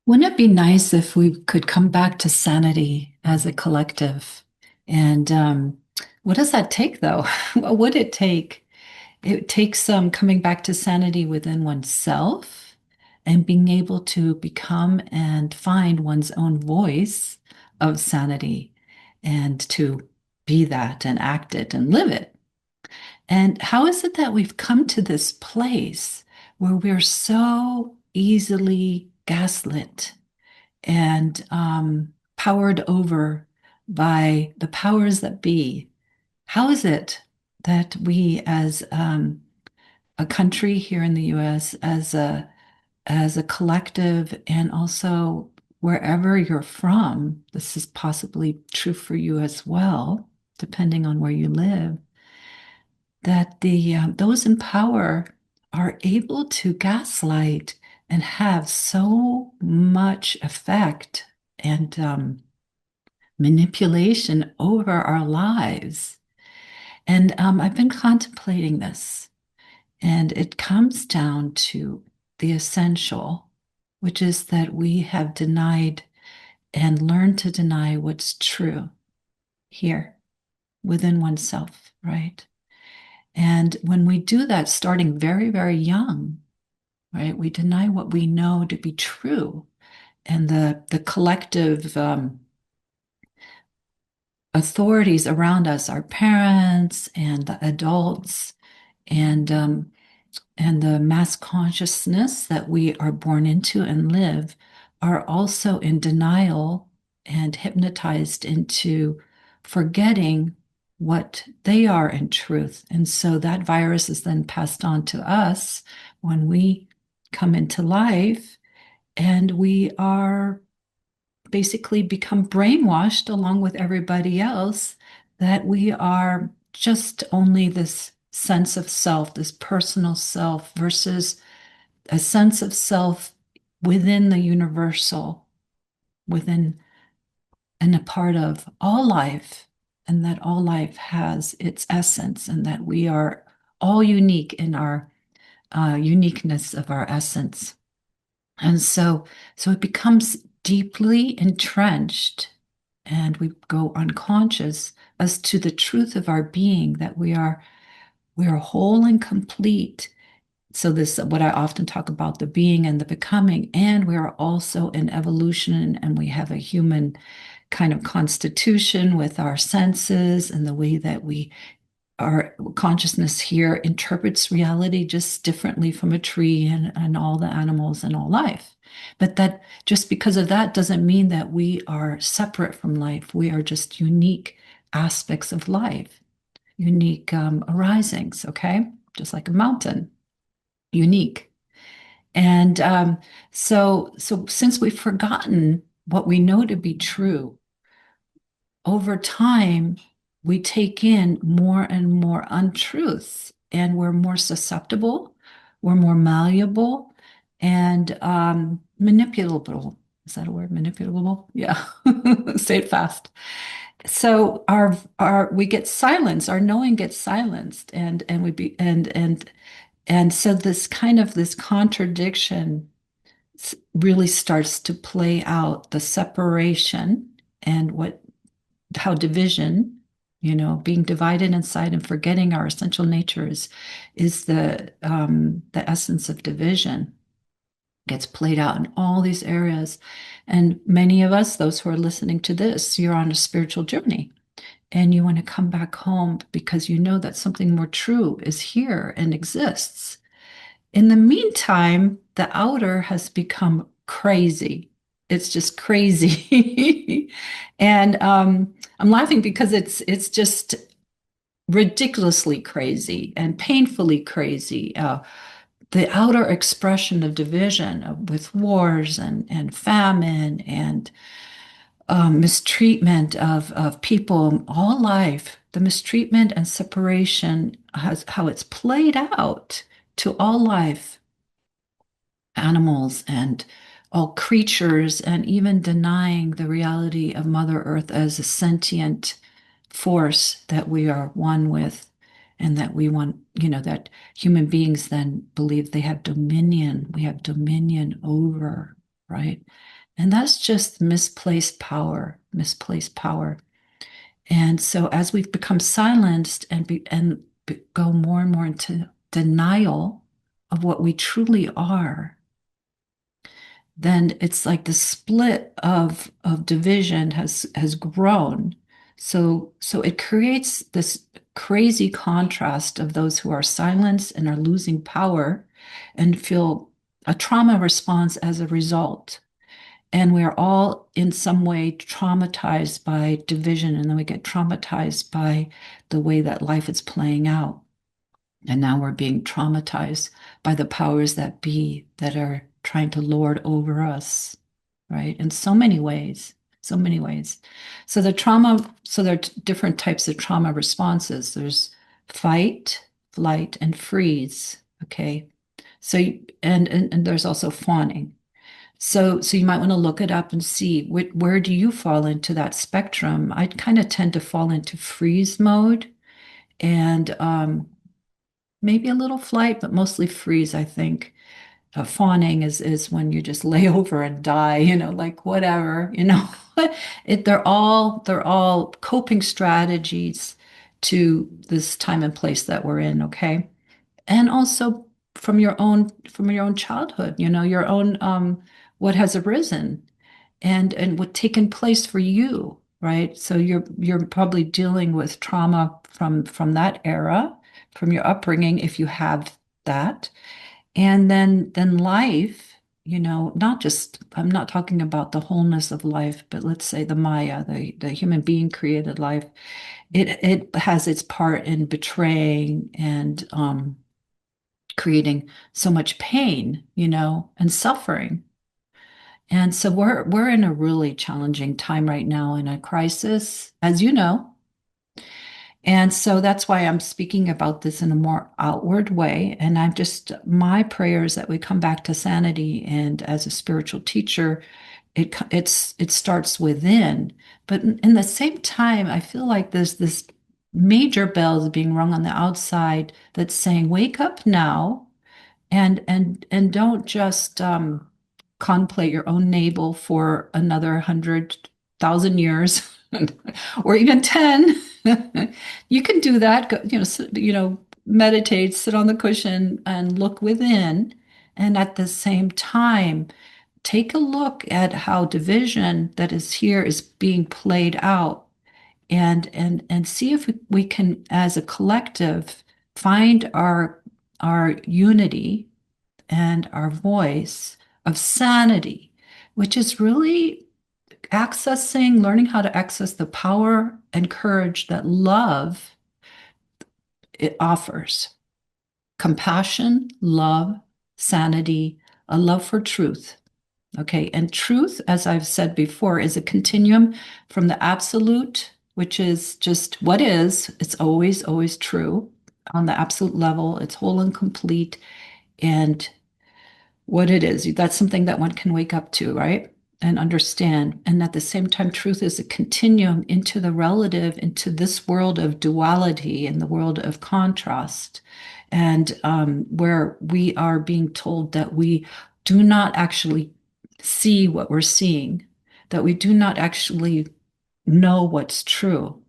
Wouldn't it be nice if we could come back to sanity as a collective? And what does that take, though? What would it take? It takes coming back to sanity within oneself and being able to become and find one's own voice of sanity and to be that and act it and live it. And how is it that we've come to this place where we're so easily gaslit and powered over by the powers that be? How is it that we, as a country here in the U.S., as a collective, and also wherever you're from, this is possibly true for you as well, depending on where you live, that the those in power are able to gaslight and have so much effect and manipulation over our lives. And I've been contemplating this, and it comes down to the essential, which is that we have denied and learned to deny what's true here within oneself, right? And when we do that, starting very, very young, right, we deny what we know to be true. And the collective authorities around us, our parents and the adults, and the mass consciousness that we are born into and live, are also in denial and hypnotized into forgetting what they are in truth. And so that virus is then passed on to us when we come into life, and we are basically become brainwashed along with everybody else that we are just only this sense of self, this personal self, versus a sense of self within the universal, within and a part of all life, and that all life has its essence, and that we are all unique in our uniqueness of our essence. And so it becomes deeply entrenched, and we go unconscious as to the truth of our being, that we are whole and complete. So this, what I often talk about, the being and the becoming, and we are also in evolution, and we have a human kind of constitution with our senses and the way that our consciousness here interprets reality just differently from a tree and all the animals and all life. But that just because of that doesn't mean that we are separate from life. We are just unique aspects of life, unique arisings, okay? Just like a mountain, unique. And so since we've forgotten what we know to be true, over time, we take in more and more untruths, and we're more susceptible, we're more malleable, and manipulable. Is that a word? Manipulable? Yeah. Say it fast. So our we get silenced, our knowing gets silenced, and we be and so this kind of this contradiction really starts to play out, the separation, and what how division, being divided inside and forgetting our essential nature is the essence of division, gets played out in all these areas. And many of us, those who are listening to this, you're on a spiritual journey, and you want to come back home because you know that something more true is here and exists. In the meantime, the outer has become crazy. It's just crazy. And I'm laughing because it's just ridiculously crazy and painfully crazy. The outer expression of division with wars and famine and mistreatment of people all life, the mistreatment and separation has how it's played out to all life, animals and all creatures, and even denying the reality of Mother Earth as a sentient force that we are one with, and that we want, that human beings then believe they have dominion, we have dominion over, right? And that's just misplaced power, misplaced power. And so as we've become silenced go more and more into denial of what we truly are, then it's like the split of division has grown. So it creates this crazy contrast of those who are silenced and are losing power and feel a trauma response as a result. And we're all in some way traumatized by division, and then we get traumatized by the way that life is playing out. And now we're being traumatized by the powers that be that are trying to lord over us, right? In so many ways, so many ways. So there are different types of trauma responses. There's fight, flight, and freeze. Okay. And there's also fawning. So you might want to look it up and see where do you fall into that spectrum? I kind of tend to fall into freeze mode and maybe a little flight, but mostly freeze, I think. Fawning is when you just lay over and die, like whatever. They're all coping strategies to this time and place that we're in, okay? And also from your own childhood, your own what has arisen and what taken place for you, right? So you're probably dealing with trauma from that era, from your upbringing, if you have that. And then life, not just, I'm not talking about the wholeness of life, but let's say the Maya, the human being created life. It has its part in betraying and creating so much pain, and suffering. And so we're in a really challenging time right now in a crisis, as you know. And so that's why I'm speaking about this in a more outward way. And my prayer is that we come back to sanity. And as a spiritual teacher, it starts within. But in the same time, I feel like there's this major bells being rung on the outside that's saying, wake up now and don't just contemplate your own navel for another 100,000 years or even 10. You can do that. Go, meditate, sit on the cushion and look within. And at the same time, take a look at how division that is here is being played out and see if we can, as a collective, find our unity and our voice of sanity, which is really learning how to access the power and courage that love it offers. Compassion, love, sanity, a love for truth. Okay, and truth, as I've said before, is a continuum from the absolute, which is just what is, it's always, always true on the absolute level, it's whole and complete, and what it is. That's something that one can wake up to, right? And understand. And at the same time, truth is a continuum into the relative, into this world of duality and the world of contrast, and where we are being told that we do not actually see what we're seeing, that we do not actually know what's true.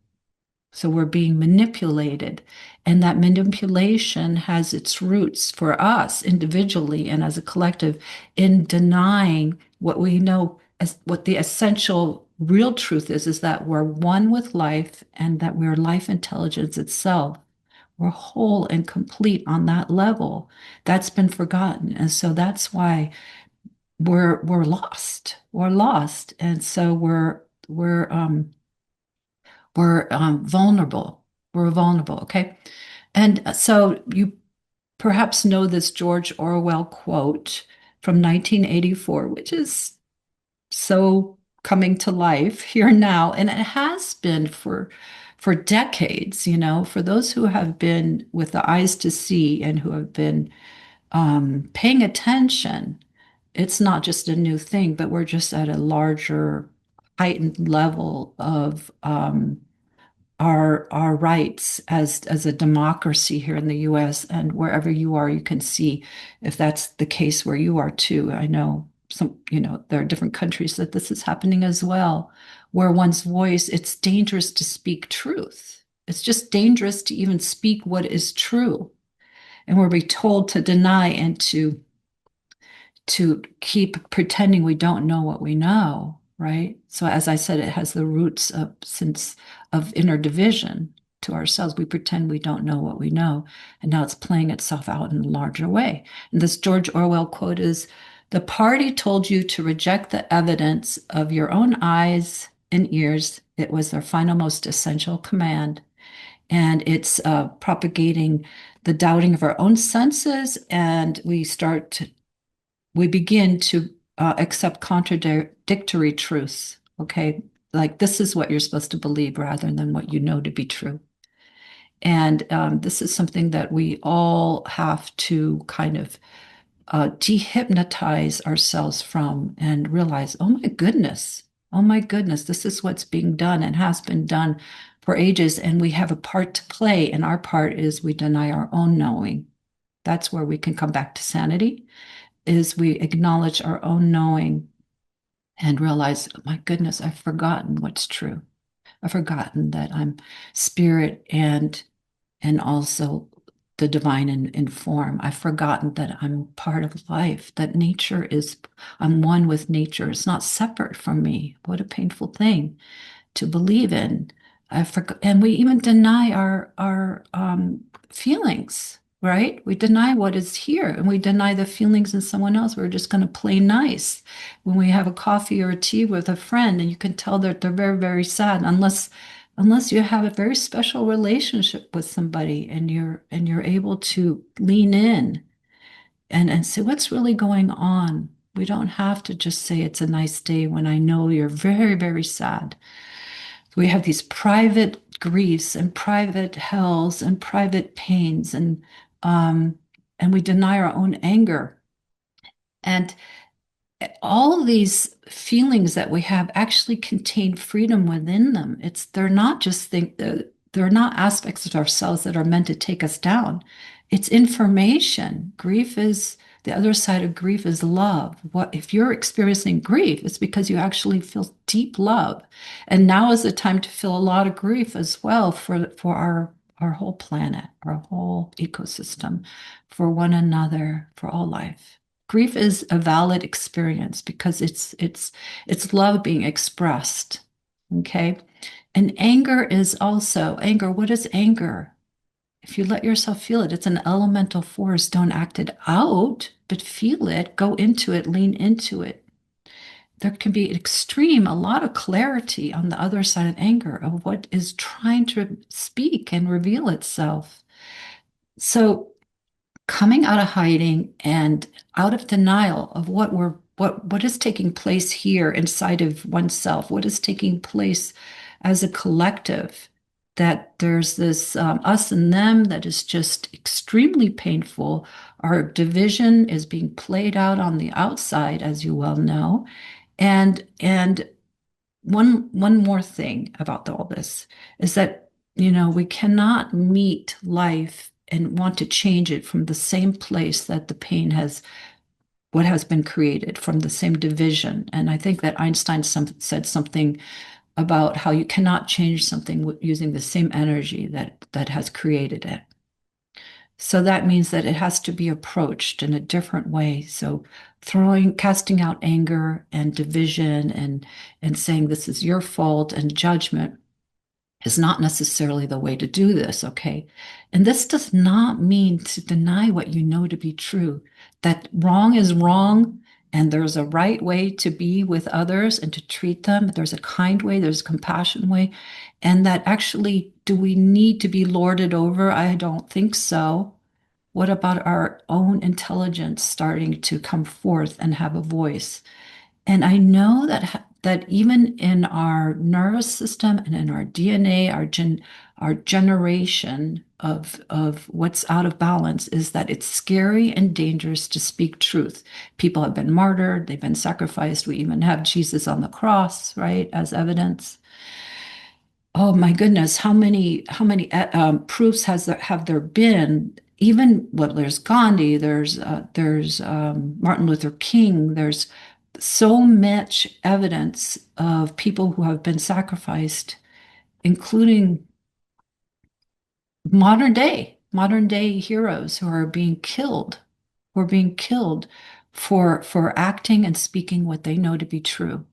So we're being manipulated. And that manipulation has its roots for us individually and as a collective in denying what we know as what the essential real truth is that we're one with life and that we're life intelligence itself. We're whole and complete on that level. That's been forgotten. And so that's why we're lost. We're lost. And so we're vulnerable. We're vulnerable, okay? And so you perhaps know this George Orwell quote from 1984, which is so coming to life here now, and it has been for decades, for those who have been with the eyes to see and who have been paying attention. It's not just a new thing, but we're just at a larger, heightened level of our rights as a democracy here in the US, and wherever you are, you can see if that's the case where you are too. I know there are different countries that this is happening as well, where one's voice, it's dangerous to speak truth. It's just dangerous to even speak what is true. And we're being told to deny and to keep pretending we don't know what we know, right? So as I said, it has the roots of inner division to ourselves. We pretend we don't know what we know, and now it's playing itself out in a larger way. And this George Orwell quote is, "The party told you to reject the evidence of your own eyes and ears. It was their final, most essential command." And it's propagating the doubting of our own senses, and we begin to accept contradictory truths. Okay, like this is what you're supposed to believe rather than what you know to be true. And this is something that we all have to kind of dehypnotize ourselves from and realize, oh my goodness, this is what's being done and has been done for ages. And we have a part to play. And our part is we deny our own knowing. That's where we can come back to sanity, is we acknowledge our own knowing and realize, oh my goodness, I've forgotten what's true. I've forgotten that I'm spirit and also the divine in form. I've forgotten that I'm part of life, that I'm one with nature. It's not separate from me. What a painful thing to believe in. I forgot, and we even deny our feelings, right? We deny what is here, and we deny the feelings in someone else. We're just going to play nice when we have a coffee or a tea with a friend, and you can tell that they're very, very sad, unless you have a very special relationship with somebody, and you're able to lean in and say what's really going on. We don't have to just say it's a nice day when I know you're very, very sad. We have these private griefs and private hells and private pains, um, and we deny our own anger. And all of these feelings that we have actually contain freedom within them. They're not just they're not aspects of ourselves that are meant to take us down. It's information. Grief is the other side of grief is love. What if you're experiencing grief? It's because you actually feel deep love. And now is the time to feel a lot of grief as well for our whole planet, our whole ecosystem, for one another, for all life. Grief is a valid experience because it's love being expressed. Okay. And anger is also anger. What is anger? If you let yourself feel it, it's an elemental force. Don't act it out, but feel it, go into it, lean into it. There can be a lot of clarity on the other side of anger of what is trying to speak and reveal itself. So coming out of hiding and out of denial of what is taking place here inside of oneself, what is taking place as a collective, that there's this us and them that is just extremely painful. Our division is being played out on the outside, as you well know. And one more thing about all this is that, we cannot meet life and want to change it from the same place that the pain what has been created, from the same division. And I think that Einstein said something about how you cannot change something using the same energy that has created it. So that means that it has to be approached in a different way. So casting out anger and division and saying this is your fault and judgment is not necessarily the way to do this, okay? And this does not mean to deny what you know to be true, that wrong is wrong and there's a right way to be with others and to treat them. There's a kind way, there's a compassion way, and that actually, do we need to be lorded over? I don't think so. What about our own intelligence starting to come forth and have a voice? And I know that even in our nervous system and in our DNA, our generation of what's out of balance is that it's scary and dangerous to speak truth. People have been martyred, they've been sacrificed. We even have Jesus on the cross, right, as evidence. Oh my goodness, how many proofs have there been? Even, well, there's Gandhi, there's Martin Luther King, there's so much evidence of people who have been sacrificed, including modern day heroes who are being killed for acting and speaking what they know to be true.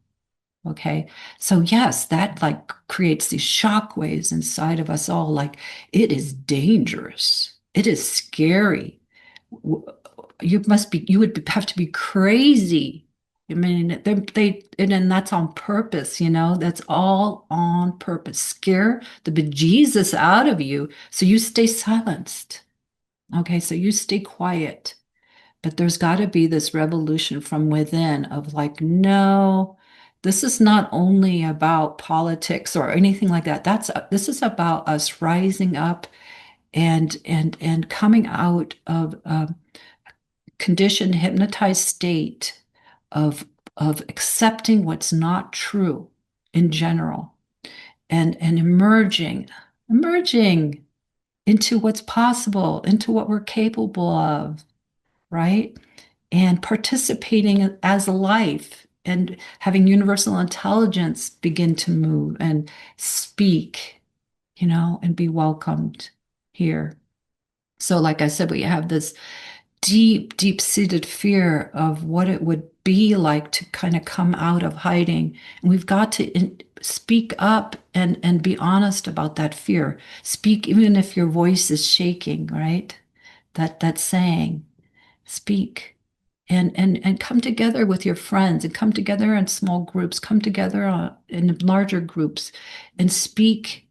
Okay. So yes, that like creates these shock waves inside of us all. Like it is dangerous. It is scary. You would have to be crazy. I mean, and that's on purpose, that's all on purpose. Scare the bejesus out of you so you stay silenced. Okay. So you stay quiet. But there's got to be this revolution from within of like, no, this is not only about politics or anything like that. This is about us rising up and coming out of a conditioned, hypnotized state of of accepting what's not true in general and emerging into what's possible, into what we're capable of, right? And participating as a life and having universal intelligence begin to move and speak, and be welcomed here. So, like I said, we have this deep seated fear of what it would be like to kind of come out of hiding. And we've got to speak up and be honest about that fear. Speak even if your voice is shaking, right? That saying, speak and come together with your friends and come together in small groups, come together in larger groups and speak,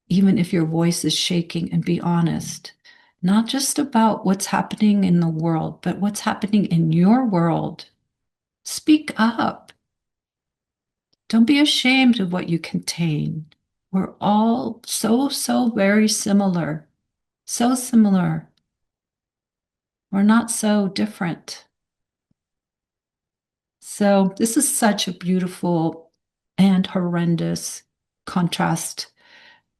even if your voice is shaking, and be honest, not just about what's happening in the world, but what's happening in your world. Speak up. Don't be ashamed of what you contain. We're all so very similar, so similar. We're not so different. So this is such a beautiful and horrendous contrast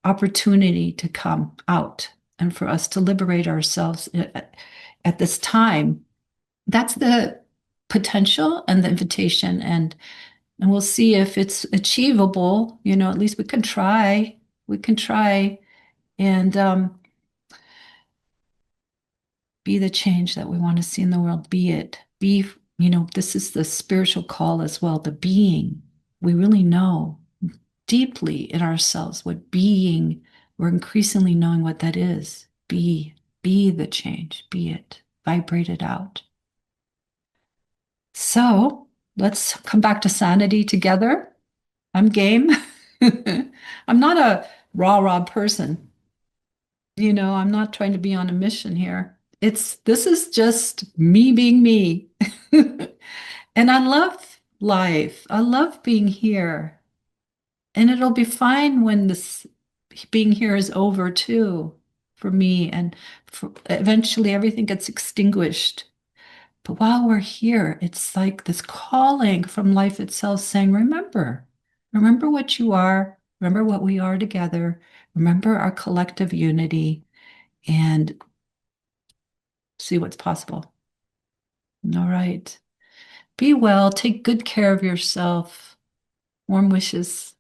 opportunity to come out and for us to liberate ourselves at this time. That's the potential and the invitation, and we'll see if it's achievable. At least we can try. We can try and be the change that we want to see in the world. Be it. This is the spiritual call as well, the being. We really know deeply in ourselves what being, we're increasingly knowing what that is. Be the change, be it, vibrate it out. So let's come back to sanity together. I'm game. I'm not a rah person. I'm not trying to be on a mission here. This is just me being me. And I love life. I love being here. And it'll be fine when this being here is over too, for me. And eventually everything gets extinguished. But while we're here, it's like this calling from life itself saying, remember what you are, remember what we are together, remember our collective unity, and see what's possible. All right. Be well, take good care of yourself. Warm wishes.